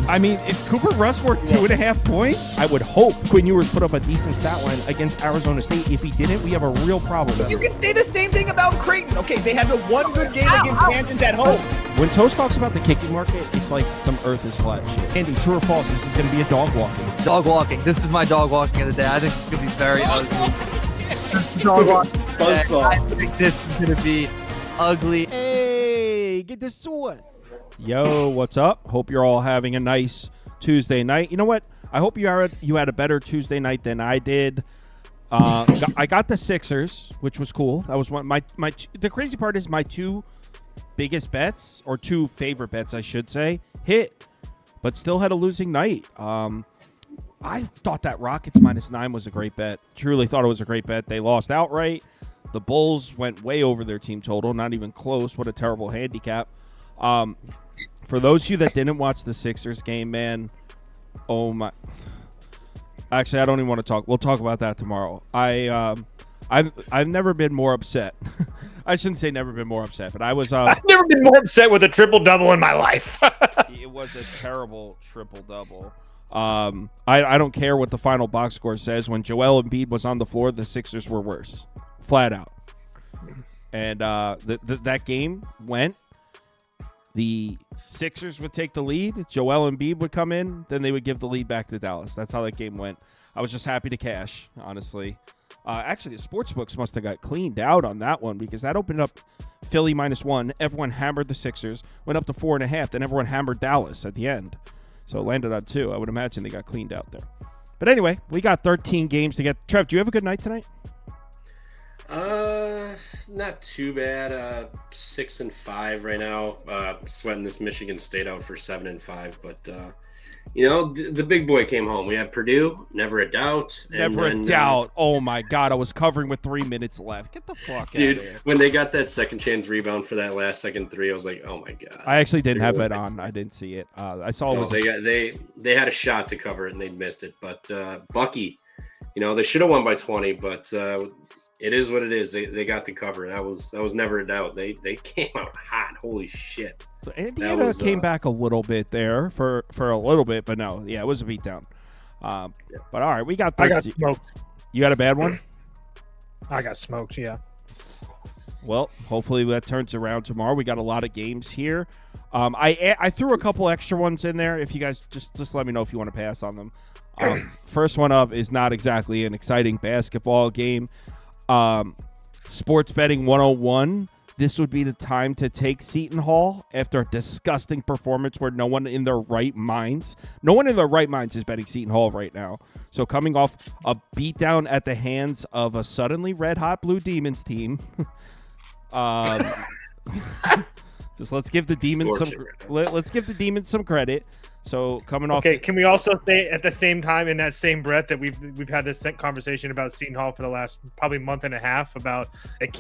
I mean, is Cooper Rush worth 2.5 points? I would hope Quinn Ewers put up a decent stat line against Arizona State. If he didn't, we have a real problem. You can say the same thing about Creighton. Okay, they had the one good game against Kansas at home. When Toast talks about the kicking market, it's like some earth is flat shit. Andy, true or false, this is going to be a dog walking. Dog walking. This is my dog walking of the day. I think it's going to be very ugly. Dog walking. I think this is going to be ugly. Hey, get the sauce. Yo, what's up? Hope you're all having a nice Tuesday night. You know what? I hope you had a better Tuesday night than I did. I got the Sixers, which was cool. That was one. The crazy part is my two biggest bets, or two favorite bets, I should say, hit, but still had a losing night. I thought that Rockets -9 was a great bet. Truly thought it was a great bet. They lost outright. The Bulls went way over their team total, not even close. What a terrible handicap. For those of you that didn't watch the Sixers game, man, oh my. Actually, I don't even want to talk. We'll talk about that tomorrow. I've never been more upset. I shouldn't say never been more upset, but I was. I've never been more upset with a triple-double in my life. It was a terrible triple-double. I don't care what the final box score says. When Joel Embiid was on the floor, the Sixers were worse, flat out. And that game went. The Sixers would take the lead. Joel Embiid would come in. Then they would give the lead back to Dallas. That's how that game went. I was just happy to cash, honestly. Actually, the sportsbooks must have got cleaned out on that one because that opened up Philly -1. Everyone hammered the Sixers. Went up to 4.5. Then everyone hammered Dallas at the end. So it landed on 2. I would imagine they got cleaned out there. But anyway, we got 13 games to get. Trev, do you have a good night tonight? Not too bad. 6-5 right now. Sweating this Michigan State out for 7-5, but the big boy came home. We had Purdue, never a doubt. Never a doubt. Oh my God, I was covering with 3 minutes left. Get the fuck out of here. Dude, when they got that second chance rebound for that last second three, I was like, oh my God. I actually didn't have that on. I didn't see it. I saw it was. They had a shot to cover it and they missed it. But Bucky, they should have won by 20, but. It is what it is. They got the cover. That was never a doubt. They came out hot. Holy shit. So Indiana came back a little bit there for a little bit, but no, yeah, it was a beatdown. But all right, we got 13. I got smoked. You got a bad one? I got smoked, yeah. Well, hopefully that turns around tomorrow. We got a lot of games here. I threw a couple extra ones in there. If you guys just let me know if you want to pass on them. First one up is not exactly an exciting basketball game. Sports betting 101. This would be the time to take Seton Hall after a disgusting performance where no one in their right minds is betting Seton Hall right now. So coming off a beatdown at the hands of a suddenly red hot Blue Demons team. Just let's give the Demons some credit. So coming off. Okay, can we also say at the same time in that same breath that we've had this conversation about Seton Hall for the last probably month and a half about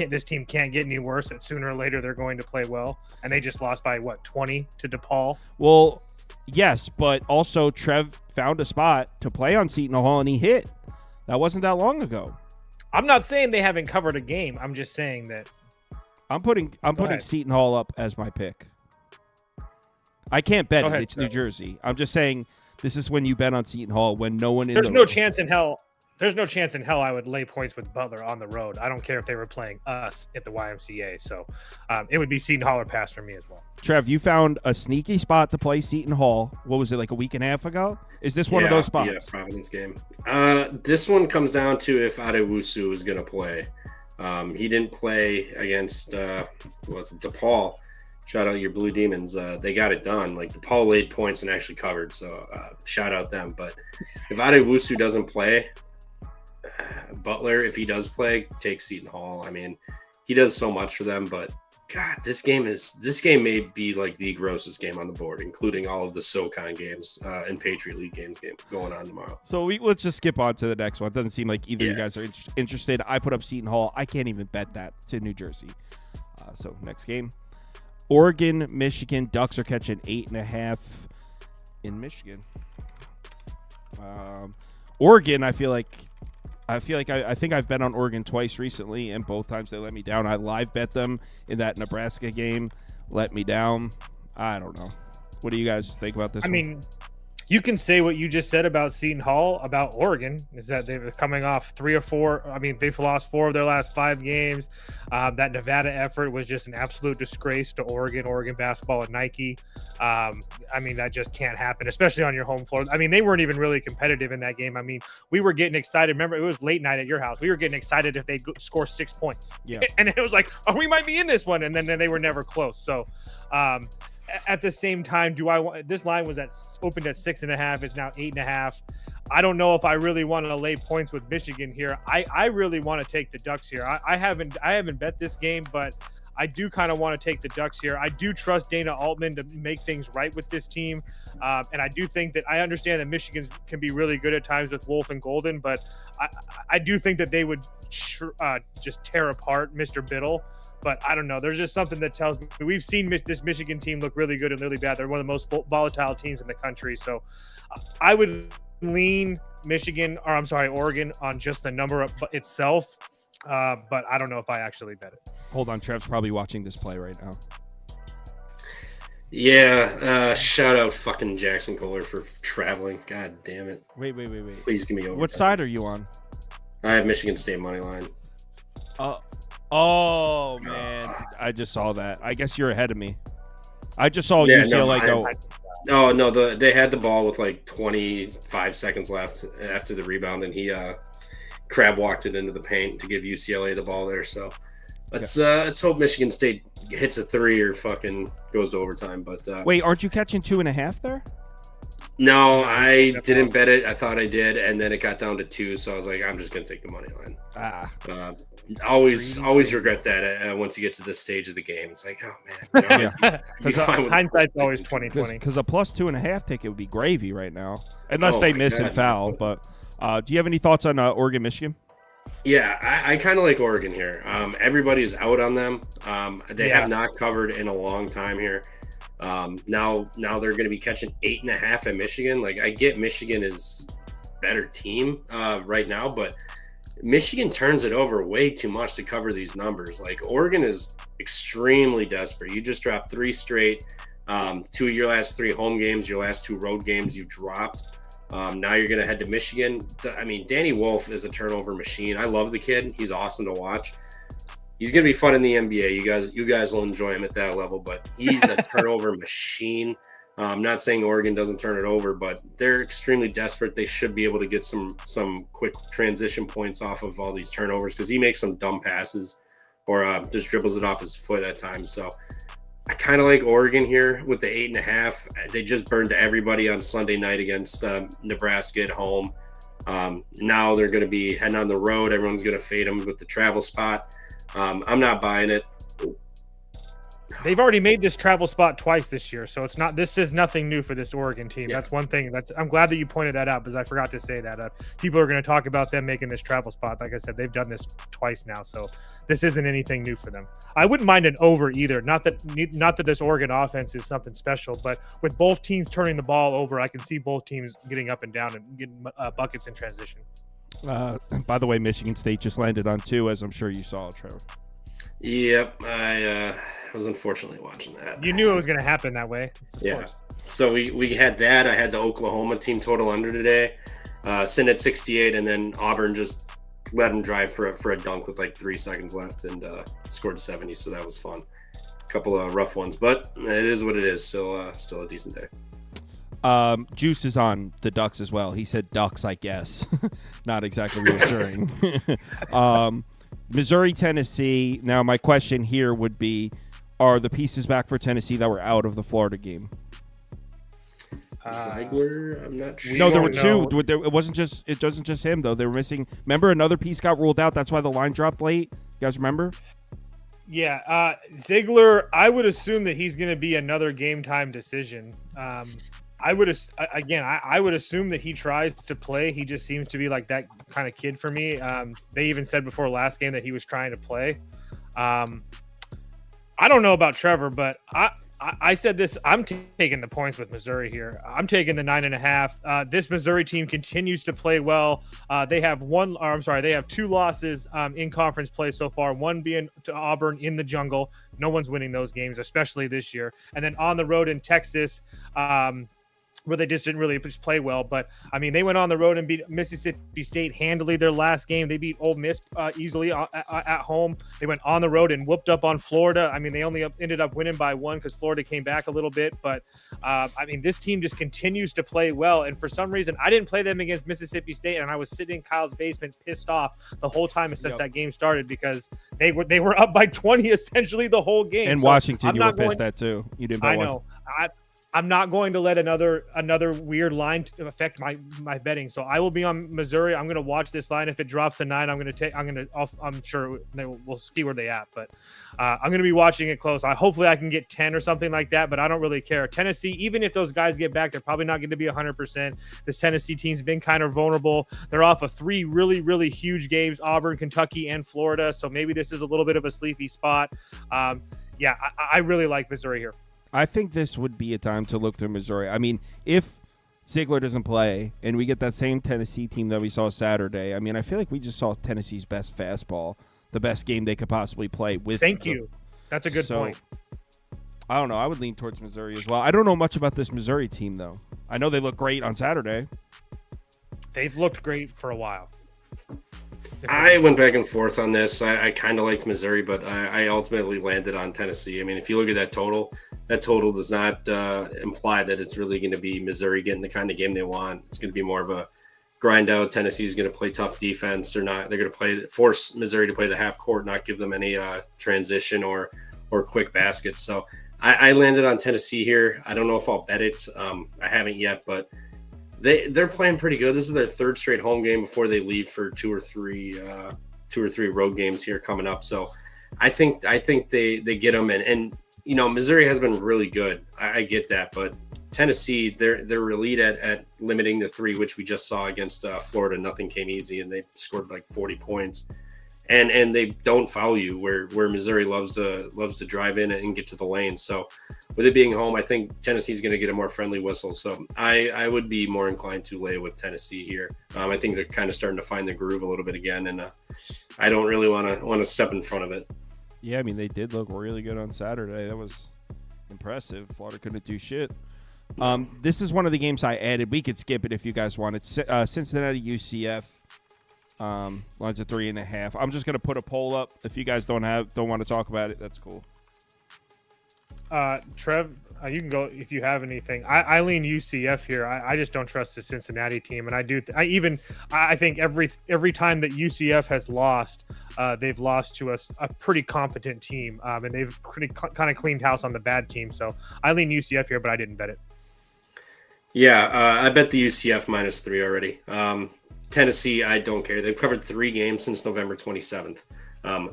this team can't get any worse. That sooner or later they're going to play well, and they just lost by 20 to DePaul. Well, yes, but also Trev found a spot to play on Seton Hall and he hit. That wasn't that long ago. I'm not saying they haven't covered a game. I'm just saying that I'm putting Seton Hall up as my pick. I can't bet it. It's New Jersey. I'm just saying this is when you bet on Seton Hall when no one. There's no chance in hell I would lay points with Butler on the road. I don't care if they were playing us at the YMCA. So it would be Seton Hall or pass for me as well. Trev, you found a sneaky spot to play Seton Hall. What was it, like a week and a half ago? Is this one of those spots? Yeah, Providence game. This one comes down to if Adewusu is going to play. He didn't play against DePaul. Shout out your Blue Demons. They got it done. Like DePaul laid points and actually covered. So shout out them. But if Adewusu doesn't play, Butler, if he does play, takes Seton Hall. I mean, he does so much for them. But God, this game may be like the grossest game on the board, including all of the SoCon games and Patriot League games going on tomorrow. So let's just skip on to the next one. It doesn't seem like either of you guys are interested. I put up Seton Hall. I can't even bet that. It's in New Jersey. So next game. Oregon, Michigan. Ducks are catching 8.5 in Michigan. Oregon, I think I've bet on Oregon twice recently, and both times they let me down. I live bet them in that Nebraska game, let me down. I don't know. What do you guys think about this? I mean, You can say what you just said about Seton Hall, about Oregon, is that they were coming off 3 or 4. I mean, they've lost 4 of their last 5 games. That Nevada effort was just an absolute disgrace to Oregon basketball and Nike. I mean, that just can't happen, especially on your home floor. I mean, they weren't even really competitive in that game. I mean, we were getting excited. Remember, it was late night at your house. We were getting excited if they score 6 points. Yeah. And it was like, oh, we might be in this one. And then they were never close. So, at the same time, this line was opened at 6.5. It's now 8.5. I don't know if I really want to lay points with Michigan here. I really want to take the Ducks here. I haven't bet this game, but I do kind of want to take the Ducks here. I do trust Dana Altman to make things right with this team. And I do think that I understand that Michigan can be really good at times with Wolf and Golden, but I do think that they would just tear apart Mr. Biddle. But I don't know. There's just something that tells me we've seen this Michigan team look really good and really bad. They're one of the most volatile teams in the country. So I would lean Oregon on just the number itself. But I don't know if I actually bet it. Hold on. Trev's probably watching this play right now. Yeah. Shout out fucking Jackson Kohler for traveling. God damn it. Wait. Please give me over. What side are you on? I have Michigan State money line. Oh, man. I just saw that. I guess you're ahead of me. I just saw UCLA go. Oh, no. They had the ball with like 25 seconds left after the rebound, and he crab walked it into the paint to give UCLA the ball there. So let's hope Michigan State hits a 3 or fucking goes to overtime. But wait, aren't you catching 2.5 there? No, I didn't bet it. I thought I did, and then it got down to 2, so I was like, I'm just gonna take the money line. Always regret that once you get to this stage of the game. It's like, oh man, hindsight's always 20/20. Because a plus 2.5 ticket would be gravy right now, unless they miss and foul. But do you have any thoughts on Oregon, Michigan? Yeah, I kind of like Oregon here. Everybody's out on them. They have not covered in a long time here. Now they're going to be catching 8.5 at Michigan. Like, I get Michigan is better team right now, but Michigan turns it over way too much to cover these numbers. Like, Oregon is extremely desperate. You just dropped 3 straight, 2 of your last 3 home games, your last 2 road games you dropped. Now you're going to head to Michigan. Danny Wolf is a turnover machine. I love the kid. He's awesome to watch. He's going to be fun in the NBA. You guys will enjoy him at that level, but he's a turnover machine. I'm not saying Oregon doesn't turn it over, but they're extremely desperate. They should be able to get some quick transition points off of all these turnovers because he makes some dumb passes or just dribbles it off his foot at times. So I kind of like Oregon here with the 8.5. They just burned everybody on Sunday night against Nebraska at home. Now they're going to be heading on the road. Everyone's going to fade them with the travel spot. I'm not buying it. They've already made this travel spot twice this year, so this is nothing new for this Oregon team. Yeah. That's one thing. I'm glad that you pointed that out because I forgot to say that. People are going to talk about them making this travel spot. Like I said, they've done this twice now, so this isn't anything new for them. I wouldn't mind an over either. Not that this Oregon offense is something special, but with both teams turning the ball over, I can see both teams getting up and down and getting buckets in transition. By the way, Michigan State just landed on 2, as I'm sure you saw, Trevor. Yep, I was unfortunately watching that. You knew it was going to happen that way. Yeah. Course. So we had that. I had the Oklahoma team total under today, sitting at 68, and then Auburn just let them drive for a dunk with like 3 seconds left and scored 70. So that was fun. A couple of rough ones, but it is what it is. Still a decent day. Juice is on the Ducks as well. He said Ducks, I guess. Not exactly reassuring. Missouri, Tennessee. Now, my question here would be, are the pieces back for Tennessee that were out of the Florida game? Ziegler, I'm not sure. No, there were 2. It wasn't just him, though. They were missing. Remember, another piece got ruled out. That's why the line dropped late. You guys remember? Yeah. Ziegler, I would assume that he's going to be another game time decision. I would assume that he tries to play. He just seems to be like that kind of kid for me. They even said before last game that he was trying to play. I don't know about Trevor, but I said this. I'm taking the points with Missouri here. I'm taking the 9.5. This Missouri team continues to play well. They have 2 losses in conference play so far. One being to Auburn in the jungle. No one's winning those games, especially this year. And then on the road in Texas. where they just didn't really just play well. But I mean, they went on the road and beat Mississippi State handily their last game. They beat Ole Miss easily at home. They went on the road and whooped up on Florida. I mean, they only ended up winning by 1 because Florida came back a little bit. But I mean, this team just continues to play well. And for some reason, I didn't play them against Mississippi State, and I was sitting in Kyle's basement pissed off the whole time since that game started because they were up by 20 essentially the whole game. And so Washington, you were pissed at too. You didn't. I know. I'm not going to let another weird line to affect my betting. So I will be on Missouri. I'm going to watch this line. If it drops to 9, I'm sure we'll see where they at. But I'm going to be watching it close. Hopefully I can get 10 or something like that. But I don't really care. Tennessee, even if those guys get back, they're probably not going to be 100%. This Tennessee team's been kind of vulnerable. They're off of 3 really, really huge games: Auburn, Kentucky, and Florida. So maybe this is a little bit of a sleepy spot. I really like Missouri here. I think this would be a time to look to Missouri. I mean, if Ziegler doesn't play and we get that same Tennessee team that we saw Saturday, I mean, I feel like we just saw Tennessee's best fastball, the best game they could possibly play with. Thank you. That's a good point. I don't know. I would lean towards Missouri as well. I don't know much about this Missouri team, though. I know they look great on Saturday. They've looked great for a while. I went back and forth on this. I kind of liked Missouri, but I ultimately landed on Tennessee. I mean, if you look at that total does not imply that it's really going to be Missouri getting the kind of game they want. It's going to be more of a grind out. Tennessee's going to play tough defense. They're going to force Missouri to play the half court, not give them any transition or quick baskets. So I landed on Tennessee here. I don't know if I'll bet it. I haven't yet, but they're playing pretty good. This is their 3rd straight home game before they leave for two or three road games here coming up. So I think they get them. And you know, Missouri has been really good. I get that, but Tennessee, they're elite at limiting the 3, which we just saw against Florida. Nothing came easy, and they scored like 40 points. And they don't foul you, where Missouri loves to drive in and get to the lane. So with it being home, I think Tennessee's going to get a more friendly whistle. So I would be more inclined to lay with Tennessee here. I think they're kind of starting to find the groove a little bit again, and I don't really want to step in front of it. Yeah, I mean, they did look really good on Saturday. That was impressive. Florida couldn't do shit. This is one of the games I added. We could skip it if you guys want. It's Cincinnati UCF. Lines at 3.5. I'm just gonna put a poll up. If you guys don't want to talk about it, that's cool. Trev, you can go if you have anything. I lean UCF here. I just don't trust the Cincinnati team, and I think every time that UCF has lost, they've lost to a pretty competent team, and they've kind of cleaned house on the bad team. So I lean UCF here, but I didn't bet it. Yeah, I bet the UCF -3 already. Tennessee, I don't care. They've covered 3 games since November 27th.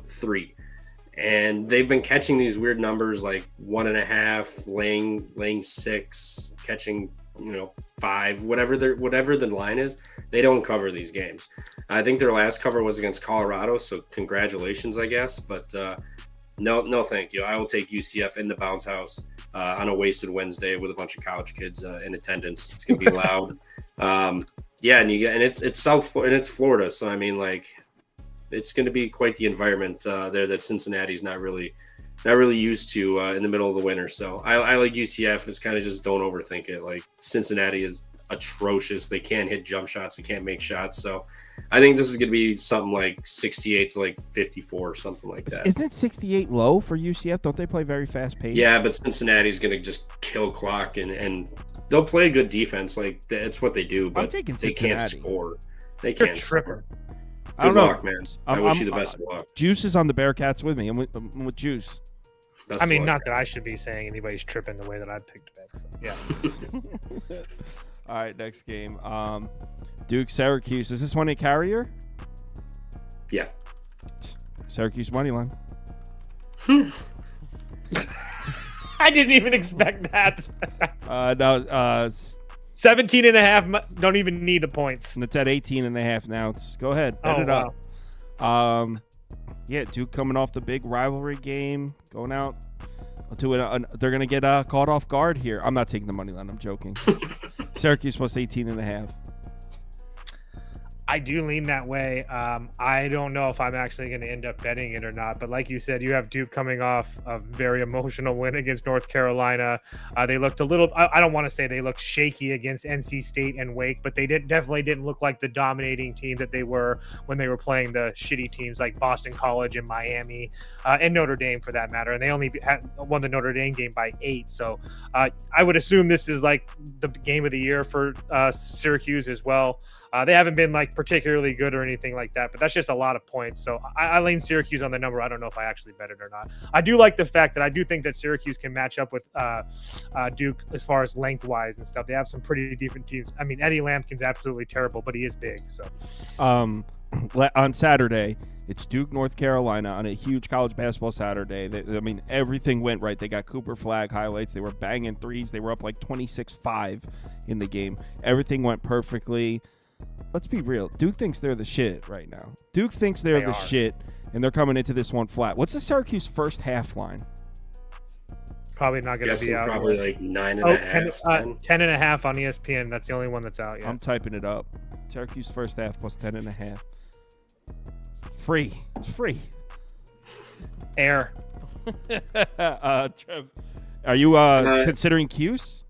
3. And they've been catching these weird numbers like 1.5, laying 6, catching 5, whatever the line is. They don't cover these games. I think their last cover was against Colorado, so congratulations, I guess. But no, thank you. I will take UCF in the bounce house on a wasted Wednesday with a bunch of college kids in attendance. It's gonna be loud. Yeah, and it's Florida, so I mean, like, it's going to be quite the environment there that Cincinnati's not really used to in the middle of the winter. So I like UCF. It's kind of just don't overthink it. Like, Cincinnati is atrocious. They can't hit jump shots. They can't make shots. So I think this is going to be something like 68 to like 54 or something like that. Isn't 68 low for UCF? Don't they play very fast pace? Yeah, but Cincinnati's going to just kill clock and they'll play good defense. Like, that's what they do, but they can't score. They can't score. Good luck, man. I wish you the best of luck. Juice is on the Bearcats with me. I'm with Juice. I mean, not that I should be saying anybody's tripping the way that I picked bet. Yeah. All right, next game. Duke, Syracuse. Is this one a carrier? Yeah. Syracuse money line. I didn't even expect that. No. 17.5. Don't even need the points. And it's at 18.5 now. Go ahead. Bet it up. Yeah, Duke coming off the big rivalry game, going out to it. They're going to get caught off guard here. I'm not taking the money line. I'm joking. Syracuse plus 18.5. I do lean that way. I don't know if I'm actually going to end up betting it or not. But like you said, you have Duke coming off a very emotional win against North Carolina. They looked a little, I don't want to say they looked shaky against NC State and Wake, but they definitely didn't look like the dominating team that they were when they were playing the shitty teams like Boston College and Miami and Notre Dame for that matter. And they only won the Notre Dame game by 8. So I would assume this is like the game of the year for Syracuse as well. They haven't been like particularly good or anything like that, but that's just a lot of points. So I lean Syracuse on the number. I don't know if I actually bet it or not. I do like the fact that I do think that Syracuse can match up with Duke as far as lengthwise and stuff. They have some pretty different teams. I mean, Eddie Lampkin's absolutely terrible, but he is big. So on Saturday, it's Duke, North Carolina on a huge college basketball Saturday. I mean, everything went right. They got Cooper Flag highlights. They were banging threes. They were up like 26-5 in the game. Everything went perfectly. Let's be real. Duke thinks they're the shit right now. Duke thinks they're the shit, and they're coming into this one flat. What's the Syracuse first half line? Probably not going to be out. Probably like 9.5. 10.5 on ESPN. That's the only one that's out yet. I'm typing it up. Syracuse first half plus 10.5. Free. It's free. Air. Trev, are you considering Cuse?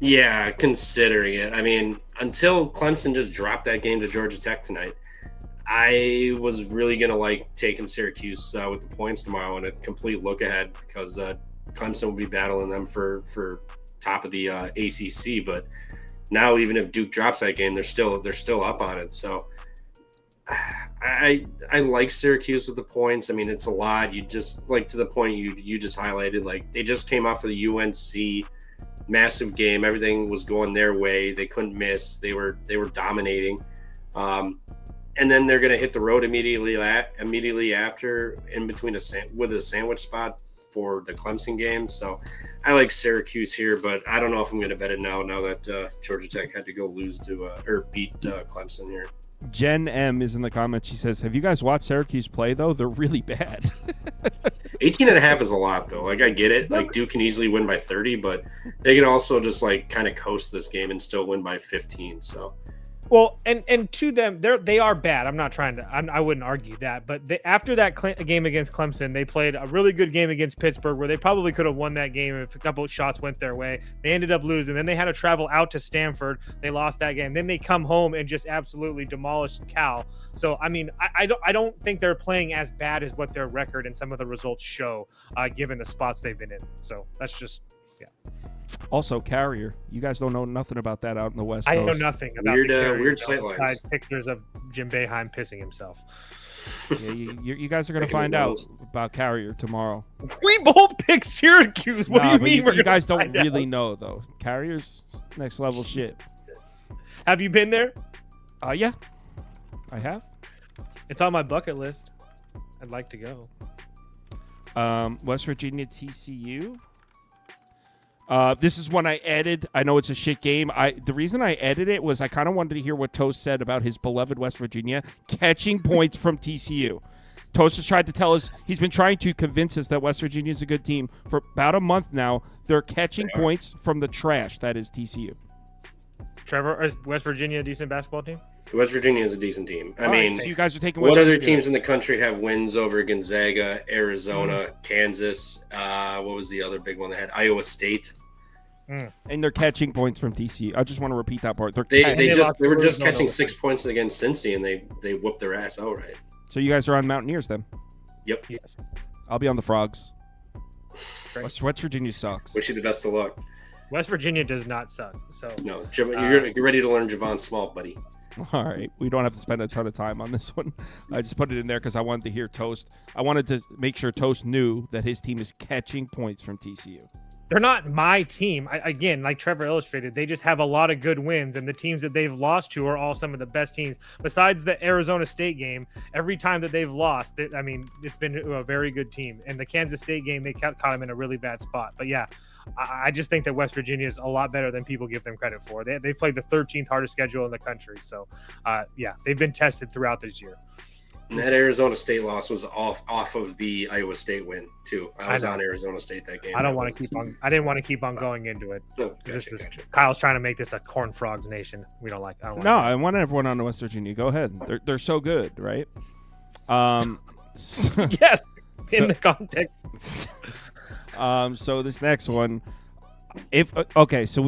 Yeah, considering it. I mean, until Clemson just dropped that game to Georgia Tech tonight, I was really going to like taking Syracuse with the points tomorrow in a complete look ahead because Clemson will be battling them for top of the ACC. But now, even if Duke drops that game, they're still up on it. So I like Syracuse with the points. I mean, it's a lot. You just like to the point you just highlighted. Like they just came off of the UNC massive game. Everything was going their way. They couldn't miss. They were dominating. And then they're going to hit the road immediately after, in between with a sandwich spot for the Clemson game. So I like Syracuse here, but I don't know if I'm going to bet it now that Georgia Tech had to go beat Clemson here. Jen M is in the comments. She says, have you guys watched Syracuse play, though? They're really bad. 18.5 is a lot, though. Like, I get it. Like, Duke can easily win by 30, but they can also just, like, kind of coast this game and still win by 15, so. Well, and to them, they are bad. I'm not trying to. I wouldn't argue that. But after that game against Clemson, they played a really good game against Pittsburgh, where they probably could have won that game if a couple of shots went their way. They ended up losing. Then they had to travel out to Stanford. They lost that game. Then they come home and just absolutely demolished Cal. So I mean, I don't think they're playing as bad as what their record and some of the results show, given the spots they've been in. So that's just Also, Carrier. You guys don't know nothing about that out in the West Coast. I know nothing about the Carrier. Weird sight lines. Pictures of Jim Boeheim pissing himself. Yeah, you guys are going to find out about Carrier tomorrow. We both picked Syracuse. What do you mean? You guys don't really know, though. Carrier's next level shit. Have you been there? Yeah, I have. It's on my bucket list. I'd like to go. West Virginia, TCU. This is one I added. I know it's a shit game. The reason I added it was I kind of wanted to hear what Toast said about his beloved West Virginia catching points from TCU. Toast has tried to tell us, he's been trying to convince us that West Virginia is a good team for about a month now. They're catching points from the trash that is TCU. Trevor, is West Virginia a decent basketball team? West Virginia is a decent team. I mean, so you guys are taking West what other Virginia. teams in the country have wins over Gonzaga, Arizona, Kansas? What was the other big one they had? Iowa State. And they're catching points from TCU. I just want to repeat that part. They were just catching 6 points against Cincy, and they whooped their ass outright. So you guys are on Mountaineers then? Yep. Yes. I'll be on the Frogs. West Virginia sucks. Wish you the best of luck. West Virginia does not suck. So no, you're ready to learn Javon Small, buddy. All right. We don't have to spend a ton of time on this one. I just put it in there because I wanted to hear Toast. I wanted to make sure Toast knew that his team is catching points from TCU. They're not my team. Again, like Trevor illustrated, they just have a lot of good wins, and the teams that they've lost to are all some of the best teams. Besides the Arizona State game, every time that they've lost, it's been a very good team. And the Kansas State game, they caught them in a really bad spot. But yeah, I just think that West Virginia is a lot better than people give them credit for. They played the 13th hardest schedule in the country. So, yeah, they've been tested throughout this year. And that Arizona State loss was off of the Iowa State win too. I was on Arizona State that game. I don't want to keep on. I didn't want to keep on going into it. Oh, gotcha. Kyle's trying to make this a corn frogs nation. We don't like. I don't No, like I want everyone on the West Virginia. Go ahead. They're so good, right? So, yes, in the context. So this next one, so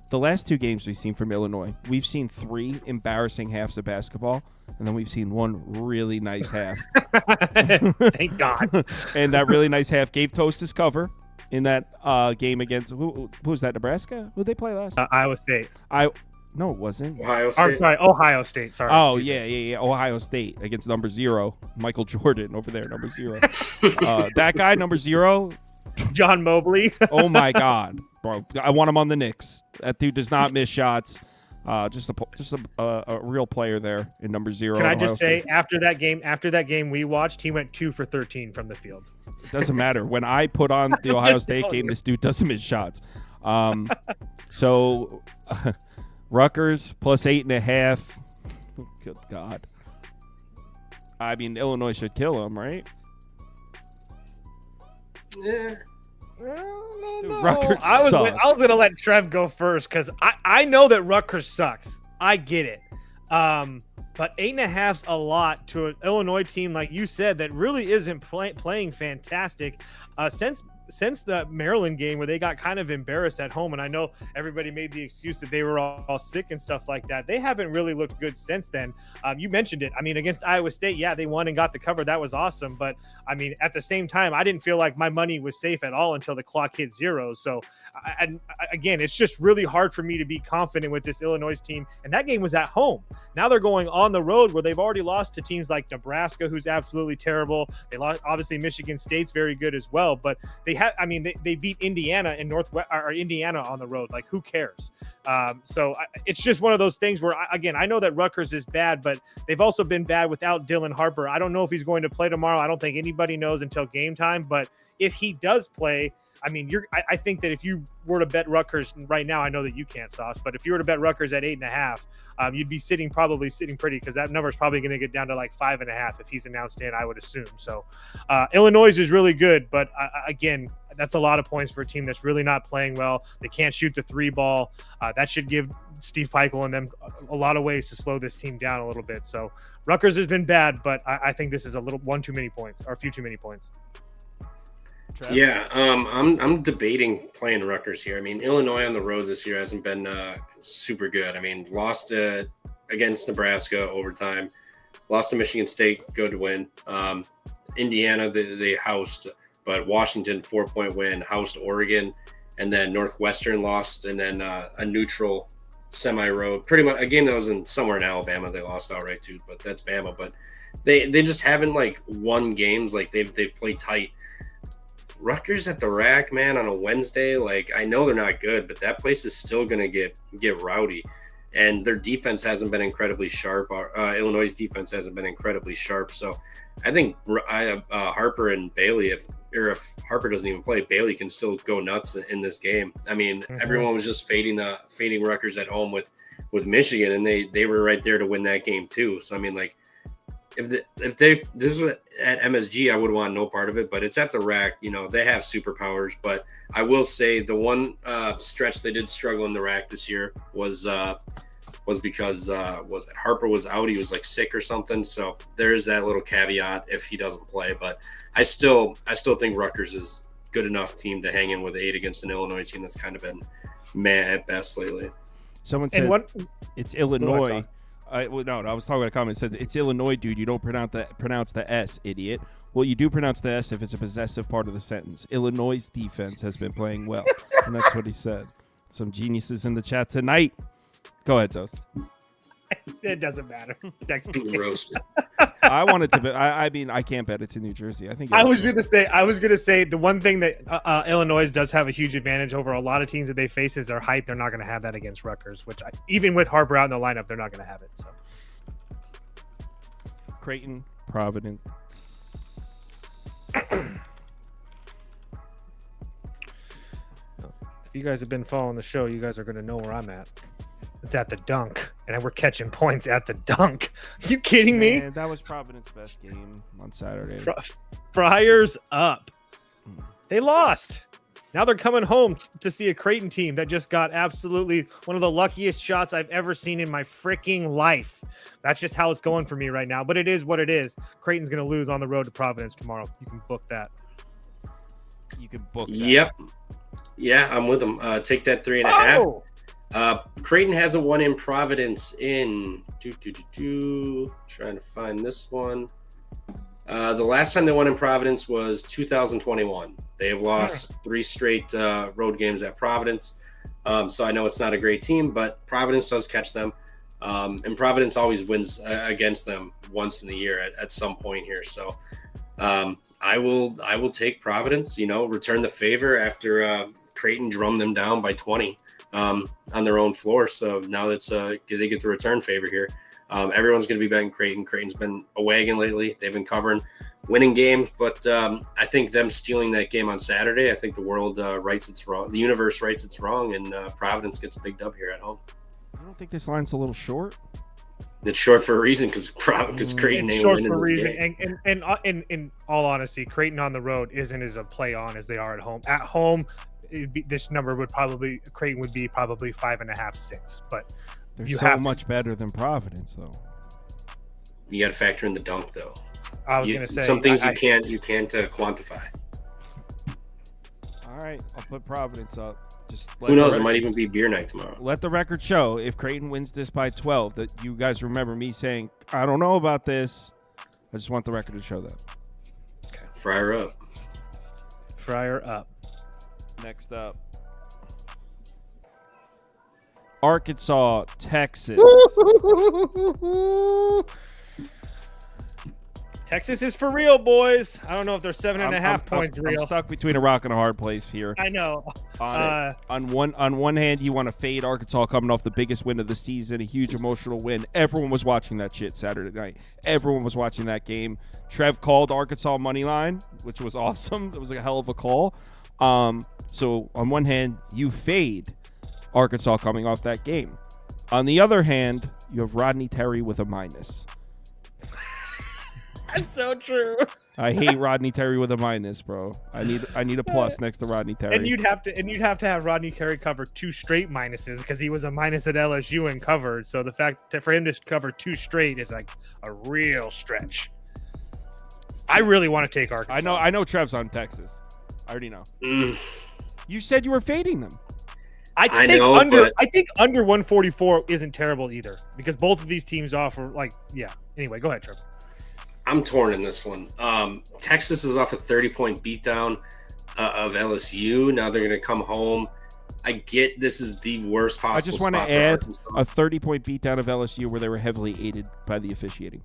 the last 2 games we've seen from Illinois, we've seen 3 embarrassing halves of basketball, and then we've seen 1 really nice half. Thank God. And that really nice half gave Toast his cover in that game against who was that? Nebraska? Who'd they play last? Iowa State. No, it wasn't. Ohio I'm State. sorry, Ohio State. Sorry. Oh, yeah. Ohio State against number 0. Michael Jordan over there, number 0. That guy, number 0. John Mobley. Oh, my God. Bro, I want him on the Knicks. That dude does not miss shots. Just a real player there in number 0. Can I just say, after that game we watched, he went 2 for 13 from the field. It doesn't matter. When I put on the Ohio State game, this dude doesn't miss shots. So... Rutgers plus 8.5. Good God. I mean, Illinois should kill them, right? Yeah. Rutgers I was sucks. going to let Trev go first because I know that Rutgers sucks. I get it. But 8.5's a lot to an Illinois team, like you said, that really isn't playing fantastic. Since the Maryland game where they got kind of embarrassed at home, and I know everybody made the excuse that they were all sick and stuff like that, they haven't really looked good since then. You mentioned it. I mean, against Iowa State, yeah, they won and got the cover. That was awesome. But, I mean, at the same time, I didn't feel like my money was safe at all until the clock hit 0. So, again, it's just really hard for me to be confident with this Illinois team. And that game was at home. Now they're going on the road where they've already lost to teams like Nebraska, who's absolutely terrible. They lost, obviously, Michigan State's very good as well. But they beat Indiana in Indiana on the road. Like, who cares? So it's just one of those things where, I know that Rutgers is bad, but they've also been bad without Dylan Harper. I don't know if he's going to play tomorrow. I don't think anybody knows until game time. But if he does play, I mean, I think that if you were to bet Rutgers right now, I know that you can't, Sauce, but if you were to bet Rutgers at 8.5, you'd be probably sitting pretty, because that number is probably going to get down to like 5.5 if he's announced in, I would assume. So Illinois is really good, but again, that's a lot of points for a team that's really not playing well. They can't shoot the 3 ball. That should give Steve Peichel and them a lot of ways to slow this team down a little bit. So Rutgers has been bad, but I think this is a few too many points. Trev? Yeah, I'm debating playing Rutgers here. I mean, Illinois on the road this year hasn't been super good. I mean, lost against Nebraska overtime, lost to Michigan State, good win. Indiana, they housed, but Washington 4-point win, housed Oregon, and then Northwestern lost, and then a neutral semi-road, pretty much a game that was somewhere in Alabama. They lost outright too, but that's Bama. But they just haven't won games. They've played tight. Rutgers at the rack, man, on a Wednesday. I know they're not good, but that place is still gonna get rowdy. And their defense hasn't been incredibly sharp. Illinois' defense hasn't been incredibly sharp. So I think Harper and Bailey, if Harper doesn't even play, Bailey can still go nuts in this game. I mean, everyone was just fading Rutgers at home with Michigan, and they were right there to win that game too. So I mean, if this was at MSG, I would want no part of it, but it's at the rack. You know, they have superpowers, but I will say the one stretch they did struggle in the rack this year was because Harper was out. He was sick or something. So there is that little caveat if he doesn't play, but I still think Rutgers is good enough team to hang in with 8 against an Illinois team that's kind of been meh at best lately. Someone said it's Illinois. I was talking about a comment. It said it's Illinois, dude. You don't pronounce the S, idiot. Well, you do pronounce the S if it's a possessive part of the sentence. Illinois' defense has been playing well, and that's what he said. Some geniuses in the chat tonight. Go ahead, Toast. It doesn't matter. Roasted. I wanted to bet. I mean, I can't bet it's in New Jersey. I think I was gonna say the one thing that Illinois does have a huge advantage over a lot of teams that they face is their height. They're not going to have that against Rutgers, which even with Harper out in the lineup, they're not going to have it. So Creighton, Providence. If you guys have been following the show, you guys are going to know where I'm at. It's at the dunk, and we're catching points at the dunk. You kidding me? Man, that was Providence's best game on Saturday. Friars up. They lost. Now they're coming home to see a Creighton team that just got absolutely one of the luckiest shots I've ever seen in my freaking life. That's just how it's going for me right now. But it is what it is. Creighton's going to lose on the road to Providence tomorrow. You can book that. You can book that. Yep. Yeah, I'm with them. Take that 3.5. Creighton hasn't won in Providence in trying to find this one. The last time they won in Providence was 2021. They have lost 3 straight road games at Providence. So I know it's not a great team, but Providence does catch them. And Providence always wins against them once in the year at some point here. So I will take Providence, return the favor after Creighton drummed them down by 20 on their own floor. So now that's they get the return favor here. Everyone's going to be betting Creighton. Creighton's been a wagon lately. They've been winning games, but I think them stealing that game on Saturday, I think the world rights its wrong. The universe rights its wrong, and Providence gets a big dub here at home. I don't think this line's a little short. It's short for a reason because Creighton ain't winning this game. And in all honesty, Creighton on the road isn't as a play on as they are at home. At home, this number Creighton would be probably 5.5, 6. But they're so much better than Providence, though. You got to factor in the dunk, though. I was going to say some things you can't quantify. All right, I'll put Providence up. Who knows? It might even be beer night tomorrow. Let the record show if Creighton wins this by 12 that you guys remember me saying, I don't know about this. I just want the record to show that. Okay. Fryer up. Fryer up. Next up. Arkansas, Texas. Texas is for real, boys. I don't know if they're 7.5 points real. I'm stuck between a rock and a hard place here. I know. On one hand, you want to fade Arkansas coming off the biggest win of the season, a huge emotional win. Everyone was watching that shit Saturday night. Everyone was watching that game. Trev called Arkansas money line, which was awesome. It was like a hell of a call. So on one hand, you fade Arkansas coming off that game. On the other hand, you have Rodney Terry with a minus. That's so true. I hate Rodney Terry with a minus, bro. I need a plus next to Rodney Terry. And you'd have to have Rodney Terry cover 2 straight minuses because he was a minus at LSU and covered. So the fact that for him to cover 2 straight is like a real stretch. I really want to take Arkansas. I know Trev's on Texas. I already know. You said you were fading them. I think under 144 isn't terrible either because both of these teams offer Anyway, go ahead, Trev. I'm torn in this one. Texas is off a 30-point beatdown of LSU. Now they're going to come home. I get this is the worst possible. I just want to add a 30-point beatdown of LSU where they were heavily aided by the officiating.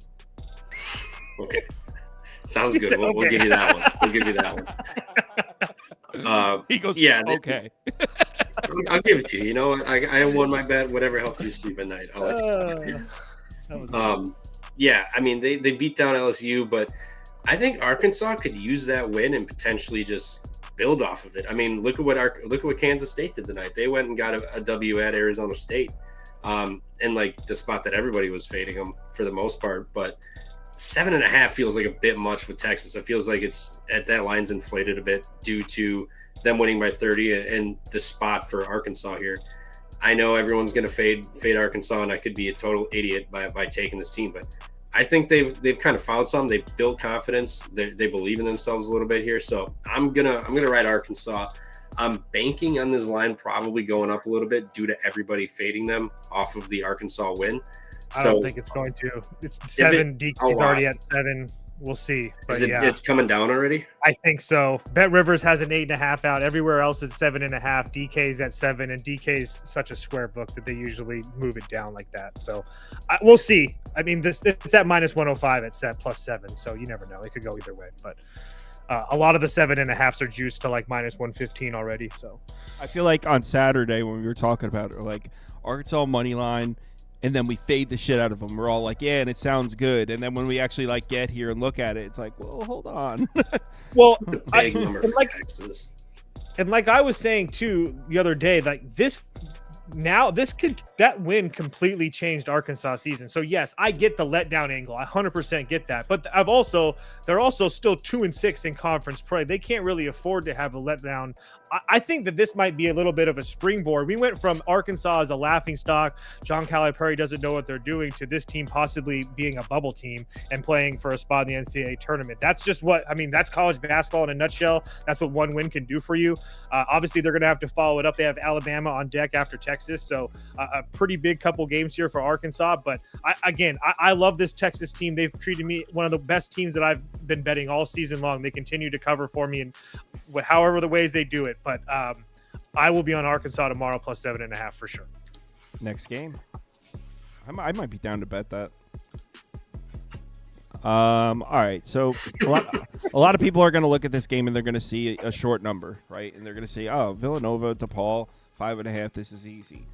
Okay, sounds good. We'll give you that one. We'll give you that one. He goes, yeah, okay. I'll give it to you. You know, I won my bet. Whatever helps you sleep at night. I'll let you. Yeah, I mean they beat down LSU, but I think Arkansas could use that win and potentially just build off of it. I mean, look at what Kansas State did tonight. They went and got a W at Arizona State, and like the spot that everybody was fading them for the most part. But 7.5 feels like a bit much with Texas. It feels like it's at that line's inflated a bit due to them winning by 30 and the spot for Arkansas here. I know everyone's going to fade Arkansas, and I could be a total idiot by taking this team, but I think they've kind of found something. They've built confidence. They believe in themselves a little bit here. So I'm gonna ride Arkansas. I'm banking on this line probably going up a little bit due to everybody fading them off of the Arkansas win. I don't think it's going to. It's 7. DK's already at 7. We'll see. But it's coming down already? I think so. Bet Rivers has an 8.5 out. Everywhere else is 7.5. DK's at 7, and DK's such a square book that they usually move it down like that. So we'll see. I mean, it's at minus 105 at set plus 7, so you never know. It could go either way. But a lot of the 7.5s are juiced to like minus 115 already. So I feel like on Saturday when we were talking about it, like Arkansas money line. And then we fade the shit out of them. We're all like, yeah, and it sounds good. And then when we actually like get here and look at it, it's like, well, hold on. Well, big number for Texas. And like I was saying too the other day, like this now that win completely changed Arkansas season. So yes, I get the letdown angle. I 100% get that. But they're also still 2-6 in conference play. They can't really afford to have a letdown. I think that this might be a little bit of a springboard. We went from Arkansas as a laughingstock, John Calipari doesn't know what they're doing, to this team possibly being a bubble team and playing for a spot in the NCAA tournament. That's just that's college basketball in a nutshell. That's what one win can do for you. Obviously, they're going to have to follow it up. They have Alabama on deck after Texas, so a pretty big couple games here for Arkansas. But I love this Texas team. They've treated me one of the best teams that I've been betting all season long. They continue to cover for me in however the ways they do it. But I will be on Arkansas tomorrow plus 7.5 for sure. Next game. I might be down to bet that. All right. So a lot of people are going to look at this game and they're going to see a short number, right? And they're going to say, oh, Villanova, DePaul, 5.5. This is easy.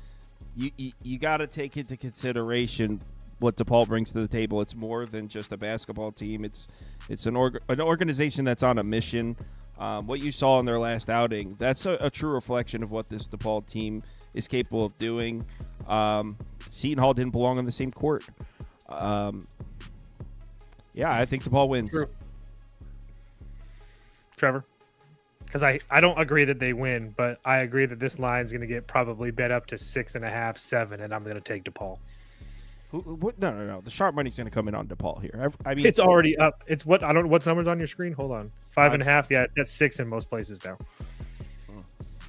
You got to take into consideration what DePaul brings to the table. It's more than just a basketball team. It's an organization that's on a mission. What you saw in their last outing, that's a true reflection of what this DePaul team is capable of doing. Seton Hall didn't belong on the same court. I think DePaul wins. True. Trevor? Because I don't agree that they win, but I agree that this line is going to get probably bet up to 6.5, 7, and I'm going to take DePaul. No. The sharp money's going to come in on DePaul here. I mean, it's already up. It's what what's numbers on your screen? Hold on, 5.5. Yeah, it's at 6 in most places now.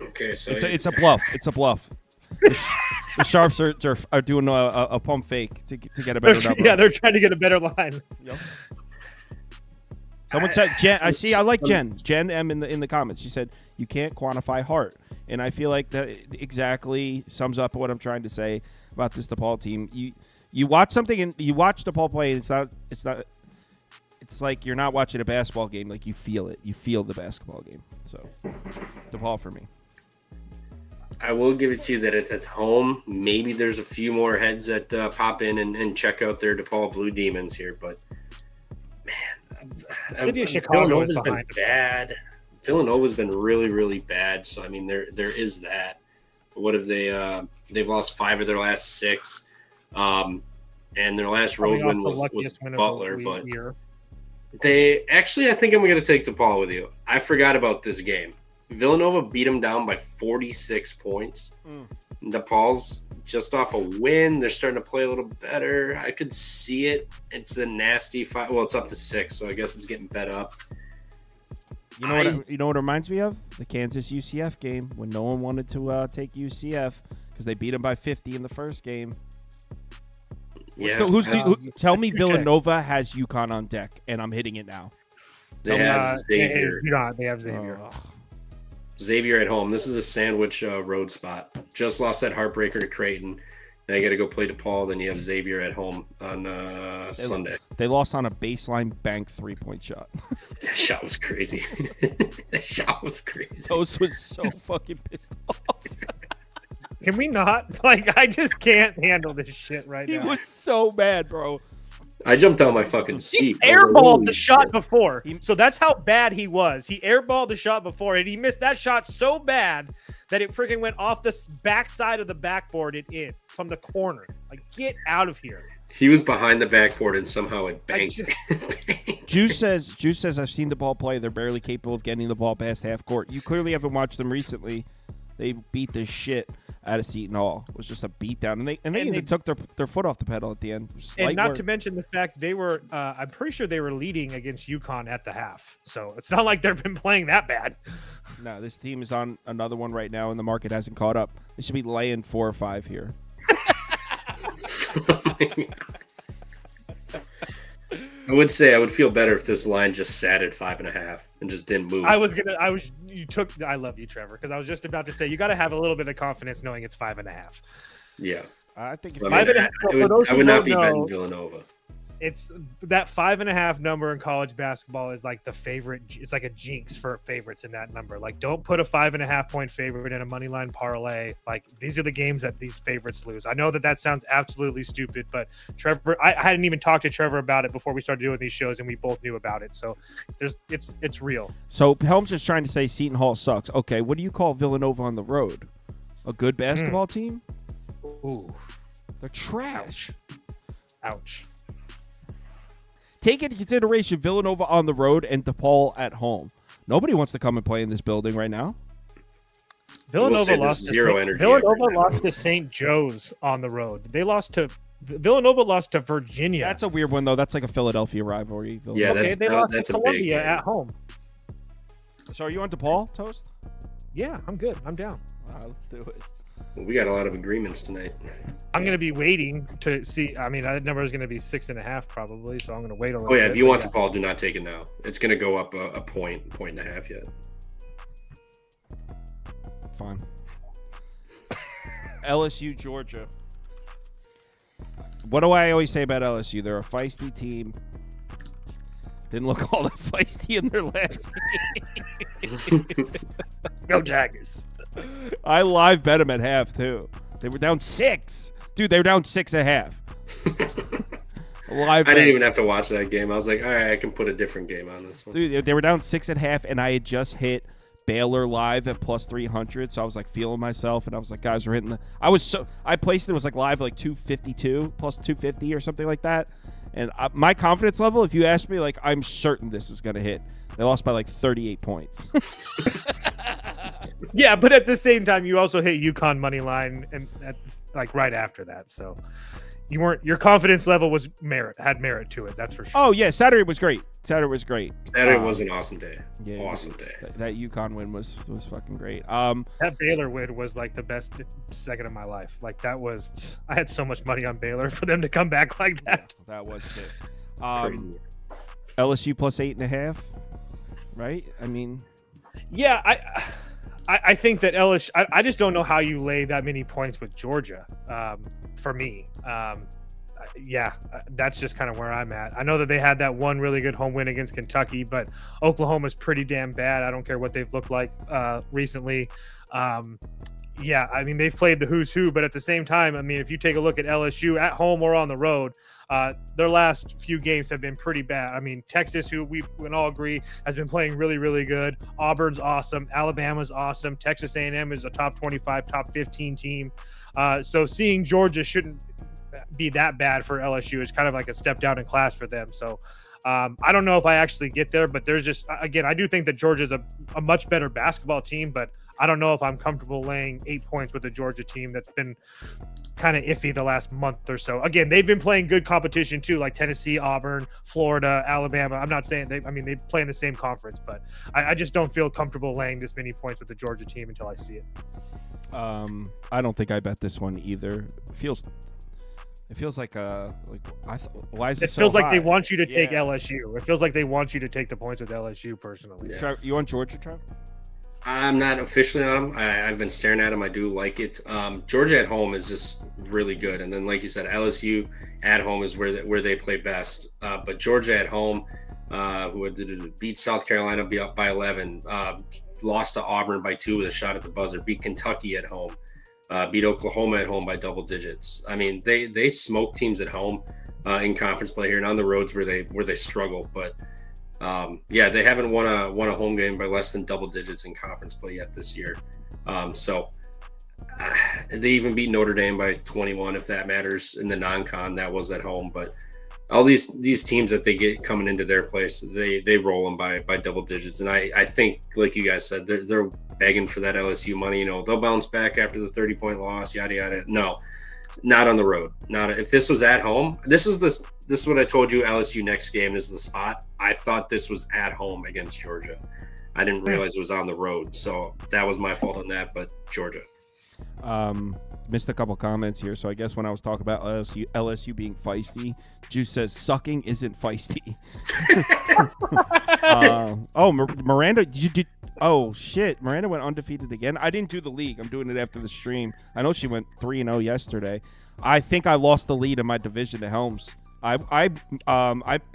Okay, so it's a bluff. It's a bluff. The sharps are doing a pump fake to get a better number. Yeah, they're trying to get a better line. Yep. Someone said Jen. I like Jen. Jen M in the comments. She said you can't quantify heart, and I feel like that exactly sums up what I'm trying to say about this DePaul team. You watch something and you watch DePaul play, and it's like you're not watching a basketball game. Like you feel it. You feel the basketball game. So DePaul for me. I will give it to you that it's at home. Maybe there's a few more heads that pop in and check out their DePaul Blue Demons here, but man, City of Chicago Villanova's been bad. Villanova's been really, really bad. So I mean, there is that. But what have they've lost 5 of their last 6. And their last road win was Butler, but they actually, I think I'm going to take DePaul with you. I forgot about this game. Villanova beat them down by 46 points. DePaul's just off a win. They're starting to play a little better. I could see it. It's a nasty fight. Well, it's up to 6, so I guess it's getting bet up. You know what it reminds me of? The Kansas UCF game when no one wanted to take UCF because they beat them by 50 in the first game. Yeah. Tell me Villanova has UConn on deck, and I'm hitting it now. They have Xavier. They have Xavier. Xavier at home. This is a sandwich road spot. Just lost that heartbreaker to Creighton. Now you got to go play DePaul. Then you have Xavier at home on Sunday. They lost on a baseline bank 3-point shot. That shot was crazy. Those was so fucking pissed off. Can we not? I just can't handle this shit right now. He was so mad, bro. I jumped out my fucking seat. He airballed the shot before. So that's how bad he was. He airballed the shot before, and he missed that shot so bad that it freaking went off the backside of the backboard and in from the corner. Get out of here. He was behind the backboard, and somehow it banked. Juice says, I've seen the ball play. They're barely capable of getting the ball past half court. You clearly haven't watched them recently. They beat the shit out of Seton Hall. It was just a beatdown, and they even took their foot off the pedal at the end. And not to mention the fact they were, I'm pretty sure they were leading against UConn at the half. So it's not like they've been playing that bad. No, this team is on another one right now, and the market hasn't caught up. They should be laying 4 or 5 here. I would say I would feel better if this line just sat at 5.5 and just didn't move. I love you, Trevor, because I was just about to say you got to have a little bit of confidence knowing it's 5.5. Yeah, I think I would not be betting Villanova. It's that 5.5 number in college basketball is like the favorite. It's like a jinx for favorites in that number. Don't put a 5.5 point favorite in a money line parlay. These are the games that these favorites lose. I know that sounds absolutely stupid, but Trevor, I hadn't even talked to Trevor about it before we started doing these shows, and we both knew about it. So it's real. So Helms is trying to say Seton Hall sucks. Okay, what do you call Villanova on the road? A good basketball team? Ooh, They're trash. ouch. Take into consideration Villanova on the road and DePaul at home. Nobody wants to come and play in this building right now. Villanova lost to St. Joe's on the road. Villanova lost to Virginia. That's a weird one, though. That's like a Philadelphia rivalry. Yeah, okay, they lost that's to a big Columbia game. at home. So are you on DePaul, Toast? Yeah, I'm good. I'm down. All right, let's do it. Well, we got a lot of agreements tonight. I'm going to be waiting to see. I mean, that number is going to be 6.5 probably, so I'm going to wait a little Oh, yeah, bit. if you want DePaul, do not take it now. It's going to go up a point and a half yet. Fine. LSU, Georgia. What do I always say about LSU? They're a feisty team. Didn't look all that feisty in their last game. Go Tigers. I live bet them at half, too. They were down 6. Dude, they were down 6.5. I didn't even have to watch that game. I was like, all right, I can put a different game on this one. Dude, they were down 6.5, and I had just hit Baylor live at plus 300, so I was like feeling myself, and I was like, guys, we're hitting the. I placed it was like live like 252 plus 250 or something like that, and my confidence level, if you ask me, like I'm certain this is gonna hit. They lost by like 38 points. Yeah, but at the same time, you also hit UConn money line and like right after that, so your confidence level had merit to it. That's for sure. Oh yeah, Saturday was great. Saturday was an awesome day. Yeah, awesome day. That UConn win was fucking great. That Baylor win was like the best second of my life. Like I had so much money on Baylor for them to come back like that. Yeah, that was sick. LSU plus 8.5, right? I mean, yeah, I think that LSU. I just don't know how you lay that many points with Georgia. For me, that's just kind of where I'm at. I know that they had that one really good home win against Kentucky, but Oklahoma's pretty damn bad. I don't care what they've looked like recently. Yeah, I mean, they've played the who's who, but at the same time, I mean, if you take a look at LSU at home or on the road, their last few games have been pretty bad. I mean, Texas, who we can all agree has been playing really, really good. Auburn's awesome. Alabama's awesome. Texas A&M is a top 25, top 15 team. So seeing Georgia shouldn't be that bad for LSU is kind of like a step down in class for them. So I don't know if I actually get there, but there's just, again, I do think that Georgia's a much better basketball team, but I don't know if I'm comfortable laying 8 points with a Georgia team that's been kind of iffy the last month or so. Again, they've been playing good competition too, like Tennessee, Auburn, Florida, Alabama. I'm not saying they play in the same conference, but I just don't feel comfortable laying this many points with the Georgia team until I see it. I don't think I bet this one either. It feels like why is it so feels like high? they want you to take LSU. It feels like they want you to take the points with LSU personally. Yeah. Trev, you on Georgia, Trev? I'm not officially on them. I've been staring at them. I do like it. Georgia at home is just really good, and then like you said, LSU at home is where they play best. But Georgia at home, who did beat South Carolina, be up by 11, lost to Auburn by 2 with a shot at the buzzer, beat Kentucky at home, beat Oklahoma at home by double digits. I mean, they smoke teams at home in conference play here, and on the roads where they struggle, but. They haven't won a home game by less than double digits in conference play yet this year. So they even beat Notre Dame by 21, if that matters, in the non-con. That was at home. But all these teams that they get coming into their place, they roll them by double digits. And I think, like you guys said, they're begging for that LSU money. You know, they'll bounce back after the 30-point loss, yada, yada. No, not on the road. If this was at home, this is what I told you. LSU next game is the spot. I thought this was at home against Georgia. I didn't realize it was on the road, so that was my fault on that. But Georgia. Missed a couple comments here, so I guess when I was talking about LSU being feisty, Juice says sucking isn't feisty. Miranda, you did. Oh shit, Miranda went undefeated again. I didn't do the league. I'm doing it after the stream. I know she went 3-0 yesterday. I think I lost the lead in my division to Helms. I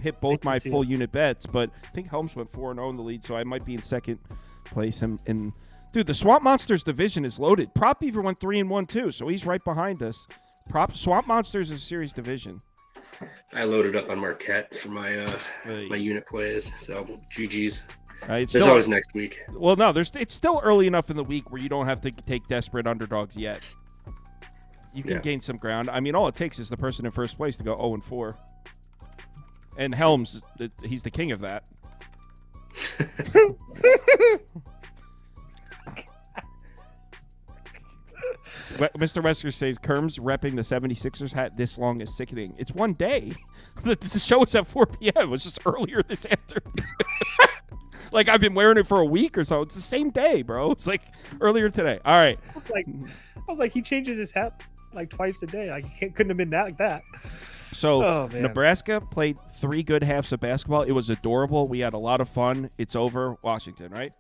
hit both my full unit bets, but I think Helms went 4-0 in the lead, so I might be in second place. And dude, the Swamp Monsters division is loaded. Prop Beaver went 3-1 too, so he's right behind us. Swamp Monsters is a series division. I loaded up on Marquette for my my unit plays, so GG's. It's There's still, always next week. well, no, it's still early enough in the week where you don't have to take desperate underdogs yet. You can gain some ground. I mean, all it takes is the person in first place to go 0-4. And Helms, he's the king of that. Mr. Wesker says, Kirms repping the 76ers hat this long is sickening. It's one day. The show is at 4 p.m. It was just earlier this afternoon. Like, I've been wearing it for a week or so. It's the same day, bro. It's like earlier today. All right. I was like, he changes his hat like twice a day. Like, it couldn't have been that like that. So Nebraska played 3 good halves of basketball. It was adorable. We had a lot of fun. It's over. Washington, right?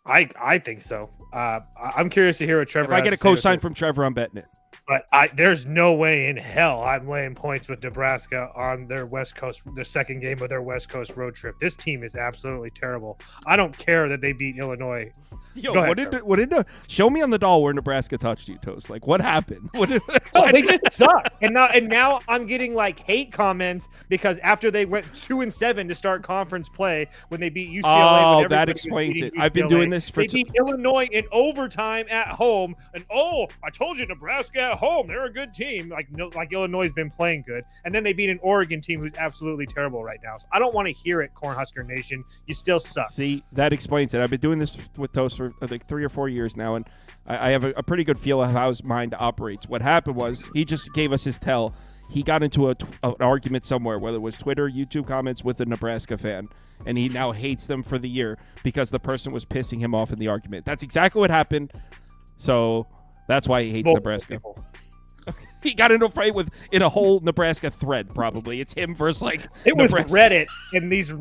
I think so. I'm curious to hear what Trevor. If I get a cosign from Trevor, I'm betting it. But there's no way in hell I'm laying points with Nebraska on their West Coast, their second game of their West Coast road trip. This team is absolutely terrible. I don't care that they beat Illinois. Yo, what did show me on the doll where Nebraska touched you, Toast? Like, what happened? They just suck. And now I'm getting like hate comments because after they went 2-7 to start conference play when they beat UCLA. Oh, that explains it. I've been doing this for. They beat Illinois in overtime at home, and I told you Nebraska at home, they're a good team. Like Illinois has been playing good, and then they beat an Oregon team who's absolutely terrible right now. So I don't want to hear it, Cornhusker Nation. You still suck. See, that explains it. I've been doing this with Toast for I think 3 or 4 years now, and I have a pretty good feel of how his mind operates. What happened was he just gave us his tell. He got into an argument somewhere, whether it was Twitter, YouTube comments, with a Nebraska fan, and he now hates them for the year because the person was pissing him off in the argument. That's exactly what happened. So that's why he hates Nebraska. He got into a fight in a whole Nebraska thread. Probably it's him versus it Nebraska. Was Reddit, and these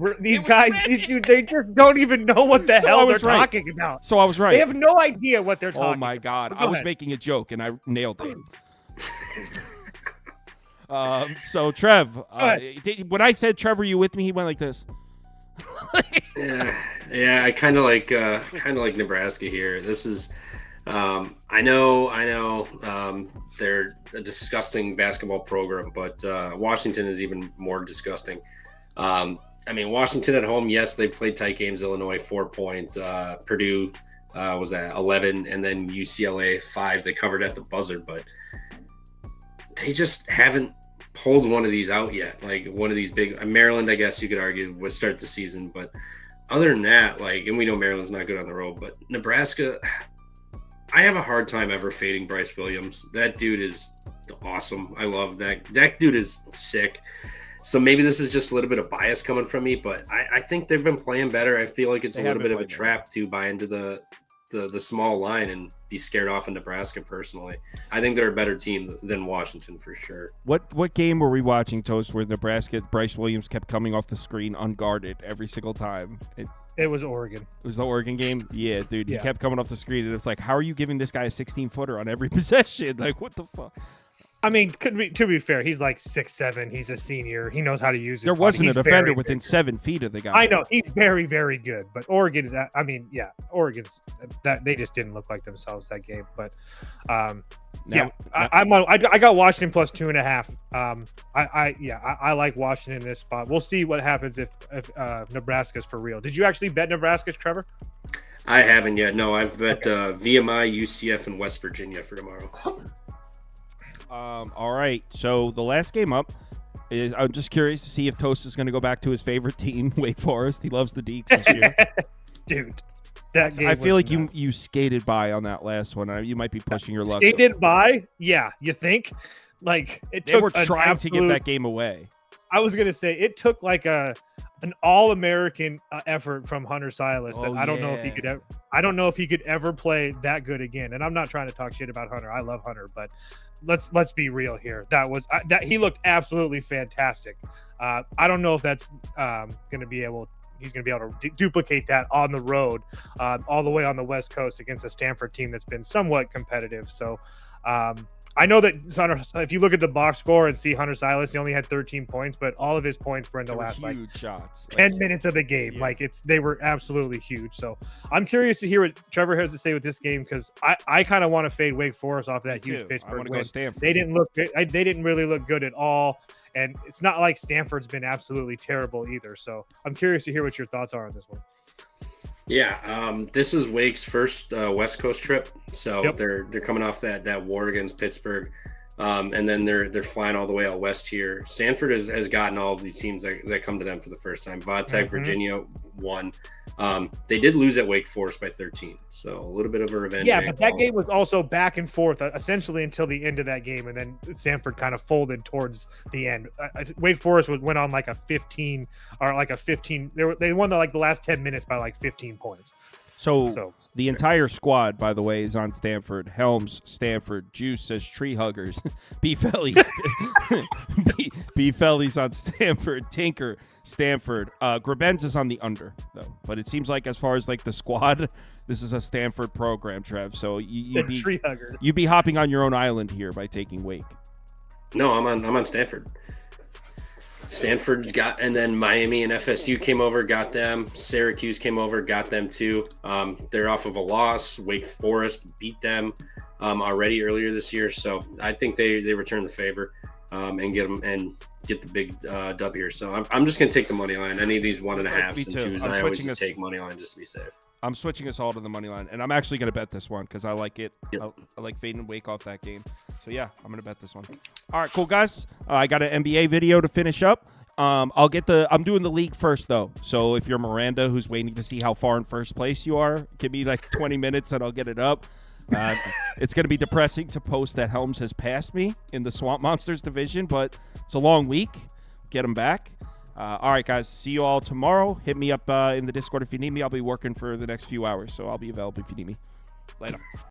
guys, they just don't even know what the hell they're talking about. So I was right. They have no idea what they're talking. Oh my god! I was making a joke and I nailed it. So Trev, when I said Trevor, you with me? He went like this. yeah. I kind of like Nebraska here. This is. I know. They're a disgusting basketball program, but Washington is even more disgusting. I mean, Washington at home, yes, they played tight games. Illinois 4-point, Purdue was at 11, and then UCLA 5. They covered at the buzzer, but they just haven't pulled one of these out yet. Like one of these big Maryland, I guess you could argue, would start the season, but other than that, and we know Maryland's not good on the road, but Nebraska. I have a hard time ever fading Bryce Williams. That dude is awesome. I love that. That dude is sick. So maybe this is just a little bit of bias coming from me, but I think they've been playing better. I feel like it's a little bit of a trap to buy into the small line and be scared off of Nebraska personally. I think they're a better team than Washington for sure. What game were we watching, Toast, where Nebraska Bryce Williams kept coming off the screen unguarded every single time? It was Oregon. It was the Oregon game? Yeah, dude. He kept coming off the screen, and it's like, how are you giving this guy a 16-footer on every possession? Like, what the fuck? I mean, to be fair, he's like 6'7". He's a senior. He knows how to use it. There wasn't a defender within 7 feet of the guy. I know. He's very, very good. But Oregon is – I mean, yeah, Oregon's – they just didn't look like themselves that game. But, I got Washington plus 2.5. I like Washington in this spot. We'll see what happens if Nebraska's for real. Did you actually bet Nebraska, Trevor? I haven't yet. No, I've bet VMI, UCF, and West Virginia for tomorrow. All right. So the last game up is I'm just curious to see if Toast is going to go back to his favorite team, Wake Forest. He loves the Deeks this year. Dude, that game. I feel like you skated by on that last one. You might be pushing your luck. Skated by? Yeah, you think? Like they were trying to give that game away. I was going to say it took like an all-American effort from Hunter Silas. I don't know if he could ever. I don't know if he could ever play that good again. And I'm not trying to talk shit about Hunter. I love Hunter, but let's be real here. That he looked absolutely fantastic. I don't know if that's going to be able. He's going to be able to duplicate that on the road, all the way on the West Coast against a Stanford team that's been somewhat competitive. So. I know that if you look at the box score and see Hunter Silas, he only had 13 points, but all of his points were in the last like shots. 10 minutes of the game. Yeah. Like they were absolutely huge. So I'm curious to hear what Trevor has to say with this game because I kind of want to fade Wake Forest off that huge Pittsburgh win. They didn't look good. They didn't really look good at all. And it's not like Stanford's been absolutely terrible either. So I'm curious to hear what your thoughts are on this one. Yeah, this is Wake's first West Coast trip, so they're coming off that war against Pittsburgh, and then they're flying all the way out west here. Stanford has gotten all of these teams that come to them for the first time. Vodtech, Virginia won. They did lose at Wake Forest by 13, so a little bit of a revenge. Yeah, but that game was also back and forth essentially until the end of that game, and then Stanford kind of folded towards the end. Wake Forest went on like a 15 or like a 15. They won the last 10 minutes by like 15 points. So the entire squad, by the way, is on Stanford. Helms, Stanford. Juice says tree huggers. Beefelli's Beefelli's on Stanford. Tinker, Stanford. Grabenz is on the under, though. But it seems like as far as like the squad, this is a Stanford program, Trev. So you'd be hopping on your own island here by taking Wake. No, I'm on Stanford. Stanford's got, and then Miami and FSU came over, got them. Syracuse came over, got them too. They're off of a loss. Wake Forest beat them already earlier this year, so I think they return the favor and get the big dub here. So I'm just gonna take the money line. Any of these 1.5s and 2s, I always just take money line just to be safe. I'm switching us all to the money line, and I'm actually going to bet this one because I like it. Yep. I like fading Wake off that game. So, yeah, I'm going to bet this one. All right, cool, guys. I got an NBA video to finish up. I'm doing the league first, though. So if you're Miranda, who's waiting to see how far in first place you are, give me like 20 minutes and I'll get it up. It's going to be depressing to post that Helms has passed me in the Swamp Monsters division, but it's a long week. Get him back. All right, guys. See you all tomorrow. Hit me up in the Discord if you need me. I'll be working for the next few hours, so I'll be available if you need me. Later.